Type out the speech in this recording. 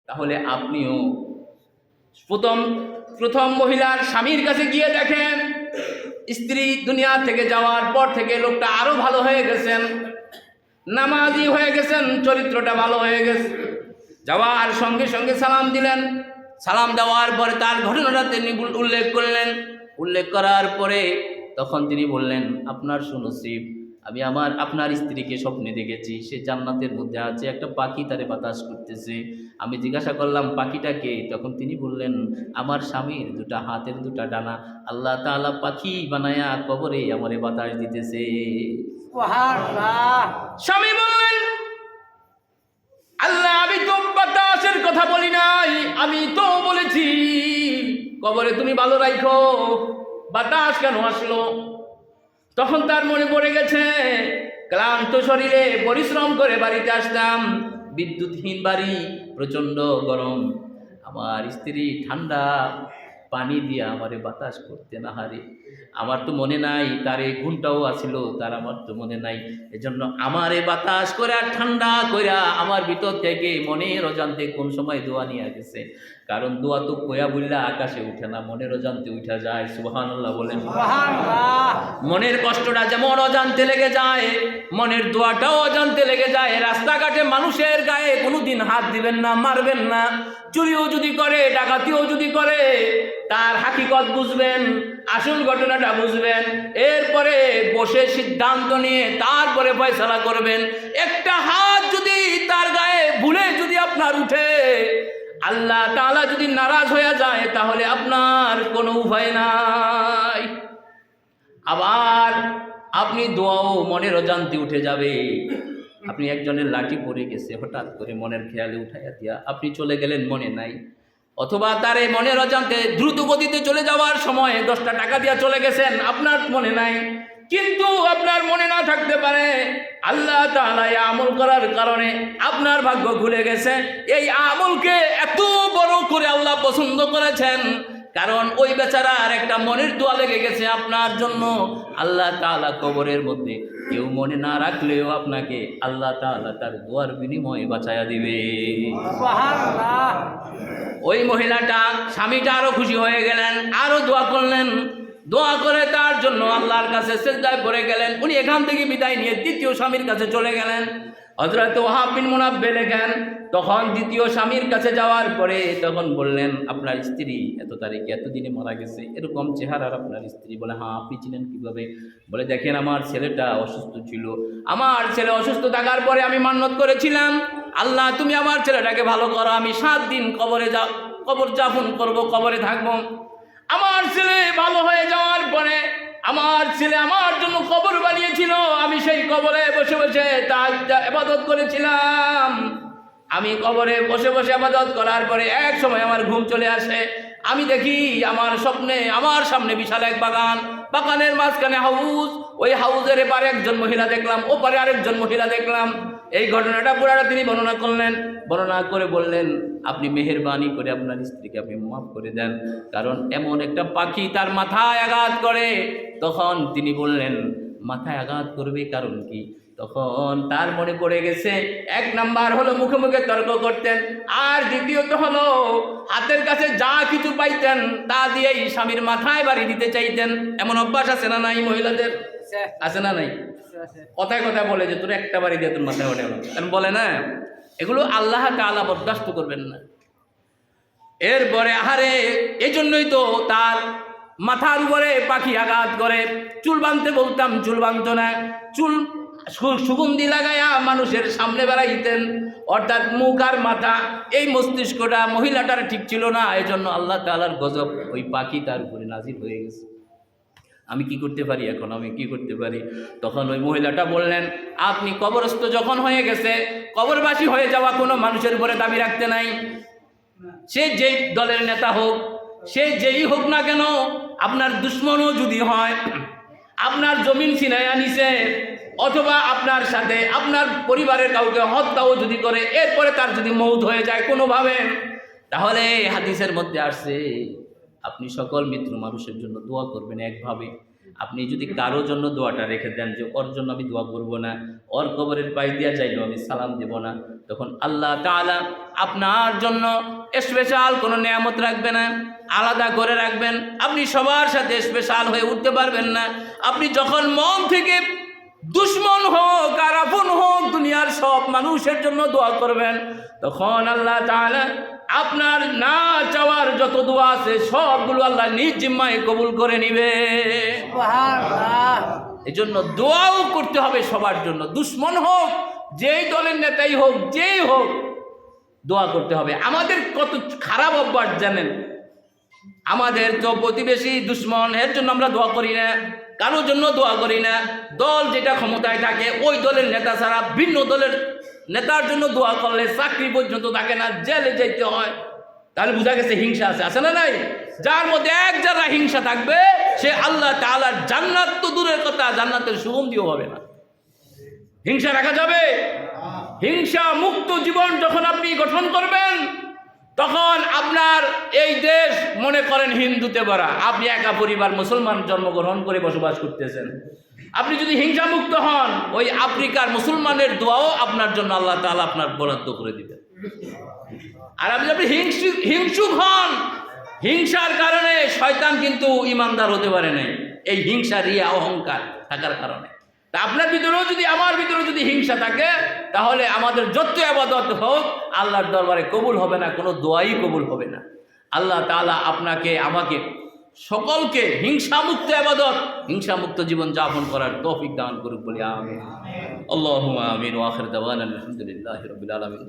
তাহলে আপনিও প্রথম প্রথম মহিলার স্বামীর কাছে গিয়ে দেখেন, স্ত্রী দুনিয়া থেকে যাওয়ার পর থেকে লোকটা আরো ভালো হয়ে গেছেন, নামাজি হয়ে গেছেন, চরিত্রটা ভালো হয়ে গেছে। যাওয়ার সঙ্গে সঙ্গে সালাম দিলেন। সালাম দেওয়ার পরে তার ঘটনাটা তিনি উল্লেখ করলেন। উল্লেখ করার পরে তখন তিনি বললেন, আপনার সুনসিব, আমি আপনার স্ত্রীকে স্বপ্নে দেখেছি, সে জান্নাতের মধ্যে আছে, একটা পাখি তারে বাতাস করতেছে। আমি জিজ্ঞাসা করলাম পাখিটাকে, তখন তিনি বললেন, আমার স্বামীর দুটা হাতের দুটা ডানা আল্লাহ তাআলা পাখি বানায়া কবরে আমারে বাতাস দিতেছে। সুবহানাল্লাহ। স্বামী বললেন, আল্লাহ আমি তো বাতাসের কথা বলি নাই, আমি তো বলেছি কবরে তুমি ভালো রাখো, বাতাস কেন আসলো? তখন তার মনে পড়ে গেছে, ক্লান্ত শরীরে পরিশ্রম করে বাড়িতে আসলাম, বিদ্যুৎহীন বাড়ি, প্রচণ্ড গরম, আমার স্ত্রী ঠান্ডা পানি দিয়ে আমারে বাতাস করতে না হারে, আমার তো মনে নাই তার এই গুণটাও আছিল, তার আমার তো মনে নাই, এজন্য আমারে বাতাস করে আর ঠান্ডা কইরা আমার ভিতর থেকে মনের অজান্তে কোন সময় দোয়া নিয়ে গেছে। কারণ দোয়া তো কয়া বললে আকাশে উঠে না, মনের অজান্তে উঠা যায়। সুবহানাল্লাহ বলেন। সুবহানাল্লাহ। মনের কষ্টটা যেমন অজান্তে লেগে যায়, মনের দোয়াটাও অজান্তে লেগে যায়। রাস্তাঘাটে মানুষের গায়ে কোনোদিন হাত দিবেন না, মারবেন না। চুরিও যদি করে, ডাকাতিও যদি করে, তার হাকিকত বুঝবেন, আসল ঘটনাটা বুঝবেন, এরপরে বসে সিদ্ধান্ত নিয়ে তারপরে ফয়সালা করবেন। একটা হাত যদি তার গায়ে ভুলে যদি আপনার উঠে, আল্লাহ তাআলা যদি নারাজ হয়ে যায়, তাহলে আপনার কোনো উপায় নাই। আবার আপনি দোয়াও মনের অজান্তে উঠে যাবে। আপনি একজনের লাঠি পড়ে গেছে, হঠাৎ করে মনের খেয়ালে উঠাইয়া দিয়া আপনি চলে গেলেন, মনে নাই। অথবা তার এই মনের অজান্তে দ্রুত গতিতে চলে যাওয়ার সময় 10টা টাকা দিয়া চলে গেছেন, আপনার মনে নাই। কিন্তু আপনার মনে না থাকতে পারে, আল্লাহ তাআলা এই আমল করার কারণে আপনার ভাগ্য খুলে গেছে। এই আমলকে এত বড় করে আল্লাহ পছন্দ করেছেন, কারণ ওই বেচারার একটা মনের দোয়া লেগে গেছে আপনার জন্য। আল্লাহ তাআলা কবরের মধ্যে কেউ মনে না রাখলেও আপনাকে আল্লাহ তাআলা তার দোয়ার বিনিময়ে বাঁচায়া দিবে। সুবহানাল্লাহ। ওই মহিলাটা, স্বামীটা আরো খুশি হয়ে গেলেন, আরো দোয়া করলেন। দোয়া করে তার জন্য আল্লাহর কাছে সিজদায় পড়ে গেলেন। উনি এখান থেকে বিদায় নিয়ে দ্বিতীয় স্বামীর কাছে চলে গেলেন। হযরত ওয়াহাব বিন মুনাব্বে লেখেন, তখন দ্বিতীয় স্বামীর কাছে যাওয়ার পরে তখন বললেন, আপনার স্ত্রী এত তারিখে এত দিনে মারা গেছে, এরকম চেহারার আপনার স্ত্রী? বলে, হ্যাঁ। আপনি চিনেন কিভাবে? বলে, দেখেন আমার ছেলেটা অসুস্থ ছিল, আমার ছেলে অসুস্থ থাকার পরে আমি মান্যত করেছিলাম, আল্লাহ তুমি আমার ছেলেটাকে ভালো করো, আমি 7 দিন কবর যাপন করব, কবরে থাকবো। আমার ছেলে ভালো হয়ে যাওয়ার পরে আমার ছেলে আমার জন্য কবর বানিয়েছিল, আমি সেই কবরে বসে বসে তার ইবাদত করেছিলাম। আমি কবরে বসে বসে ইবাদত করার পরে এক সময় আমার ঘুম চলে আসে, আমি দেখি আমার স্বপ্নে আমার সামনে বিশাল এক বাগান, বাগানের মাঝখানে হাউস, ওই হাউসের এপারে একজন মহিলা দেখলাম, ওপারে আরেকজন মহিলা দেখলাম। এই ঘটনাটা পুরাটা তিনি বর্ণনা করলেন। বর্ণনা করে বললেন, আপনি মেহেরবানি করে আপনার স্ত্রীকে আপনি মাফ করে দেন, কারণ এমন একটা পাখি তার মাথায় আঘাত করে। তখন তিনি বললেন, মাথায় আঘাত করবে কারণ কি? তখন তার মনে পড়ে গেছে, 1 নাম্বার হলো মুখে মুখে তর্ক করতেন, আর দ্বিতীয়ত হলো হাতের কাছে যা কিছু পাইতেন তা দিয়েই স্বামীর মাথায় বাড়ি দিতে চাইতেন। এমন অভ্যাস আছে না নাই মহিলাদের? আছে না নাই? কথায় কথায় বলে যে তোর একটা বাড়ি দিয়ে তোর মাথায় ওঠে না, কারণ বলে না, এগুলো আল্লাহ তাআলা বরদাস্ত করবেন না। এরপরে আহারে, এই জন্যই তো তার মাথার উপরে পাখি আঘাত করে। চুল বাঁধতে বলতাম, চুল বাঁধত না, চুল সুগন্ধি লাগাইয়া মানুষের সামনে বেড়াইতেন, অর্থাৎ মুখ আর মাথা, এই মস্তিষ্কটা মহিলাটার ঠিক ছিল না। এই জন্য আল্লাহ তাআলার গজব ওই পাখি তার উপরে নাজিল হয়ে গেছে। আমি কি করতে পারি এখন, আমি কি করতে পারি? তখন ওই মহিলাটা বললেন, আপনি কবরস্থ যখন হয়ে গেছে, কবরবাসী হয়ে যাওয়া কোনো মানুষের উপরে দাবি রাখতে নাই। সে যেই দলের নেতা হোক, সে যেই হোক না কেন, আপনার দুশ্মনও যদি হয়, আপনার জমিন ছিনাইয়া নিছে, অথবা আপনার সাথে আপনার পরিবারের কাউকে হত্যাও যদি করে, এরপরে তার যদি মৌত হয়ে যায় কোনোভাবে, তাহলে হাদিসের মধ্যে আসছে আপনি সকল মৃত্যু মানুষের জন্য দোয়া করবেন একভাবে। আপনি যদি কারোর জন্য দোয়াটা রেখে দেন যে ওর জন্য আমি দোয়া করব না, ওর কবরের পাশ দিয়া যাইলেও আমি সালাম দেব না, তখন আল্লাহ তাআলা আপনার জন্য স্পেশাল কোনো নিয়ামত রাখবে না, আলাদা করে রাখবেন। আপনি সবার সাথে স্পেশাল হয়ে উঠতে পারবেন না। আপনি যখন মন থেকে দুশ্মন হোক আর আপন হোক দুনিয়ার সব মানুষের জন্য দোয়া করবেন, তখন আল্লাহ তাআলা আপনার না চাওয়ার যত দোয়া আছে সবগুলো আল্লাহ নিজ জিম্মায় কবুল করে নিবে। সুবহানাল্লাহ। এই জন্য দোয়াও করতে হবে সবার জন্য, দুশ্মন হোক, যেই দলের নেতাই হোক, যেই হোক, দোয়া করতে হবে। আমাদের কত খারাপ অভ্যাস জানেন? আমাদের তো প্রতিবেশী দুশ্মন, এর জন্য আমরা দোয়া করি না, কারোর জন্য দোয়া করি না। দল যেটা ক্ষমতায় থাকে ওই দলের নেতা ছাড়া ভিন্ন দলের নেতার জন্য দোয়া করলে চাকরি পর্যন্ত থাকে না, জেলে যেতে হয়। তাহলে বোঝা গেছে হিংসা আছে, আছে না নাই? যার মধ্যে এক যারা হিংসা থাকবে সে আল্লাহ তাআলার জান্নাত তো দূরের কথা, জান্নাতের সুগন্ধিও হবে না। হিংসা রাখা যাবে? হিংসা মুক্ত জীবন যখন আপনি গঠন করবেন, তখন আপনার এই দেশ মনে করেন হিন্দুতে ভরা, আপনি একা পরিবার মুসলমান জন্মগ্রহণ করে বসবাস করতেছেন। আপনি যদি হিংসা মুক্ত হন, ওই আফ্রিকার মুসলমানের দোয়াও আপনার জন্য আল্লাহ তাআলা আপনার বরাদ্দ করে দিবেন। আর আপনি হিংসুক হন, হিংসার কারণে শয়তান কিন্তু ইমানদার হতে পারে নাই, এই হিংসা রিয়া অহংকার থাকার কারণে। তা আপনার ভিতরেও যদি, আমার ভিতরেও যদি হিংসা থাকে, তাহলে আমাদের যত ইবাদত হোক আল্লাহর দরবারে কবুল হবে না, কোনো দোয়াই কবুল হবে না। আল্লাহ তাআলা আপনাকে আমাকে সকলকে হিংসামুক্ত ইবাদত, হিংসামুক্ত জীবন যাপন করার তৌফিক দান করুক বলি আমিন। আল্লাহুম্মা আমিন। ওয়া আখির দাওয়ানা আলহামদুলিল্লাহি রাব্বিল আলামিন।